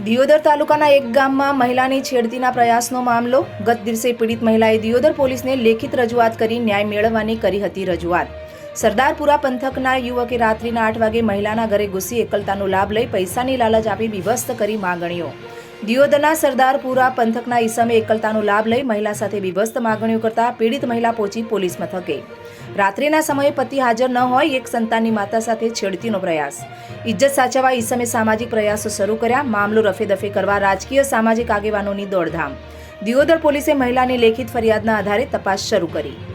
દિયોદર તાલુકાના એક ગામમાં મહિલાની છેડતીના પ્રયાસનો મામલો. ગત દિવસે પીડિત મહિલાએ દિયોદર પોલીસને લેખિત રજૂઆત કરી ન્યાય મેળવવાની કરી હતી રજૂઆત. સરદારપુરા પંથકના યુવકે રાત્રિના 8 વાગે મહિલાના ઘરે ઘૂસી એકલતાનો લાભ લઈ પૈસાની લાલચ આપી વિવસ્ત કરી માગણીઓ. દિયોદરના સરદારપુરા પંથકના ઈસમે એકલતાનો લાભ લઈ મહિલા સાથે વિવસ્ત માગણીઓ કરતા પીડિત મહિલા પહોંચી પોલીસ મથકે. રાત્રિના સમયે પતિ હાજર ન હોય એક સંતાનની માતા સાથે છેડતીનો પ્રયાસ. ઇજ્જત સાચવવા ઈસમે સામાજિક પ્રયાસો શરૂ કર્યા. મામલો રફેદફે કરવા રાજકીય સામાજિક આગેવાનોની દોડધામ. દિયોદર પોલીસે મહિલાની લેખિત ફરિયાદના આધારે તપાસ શરૂ કરી.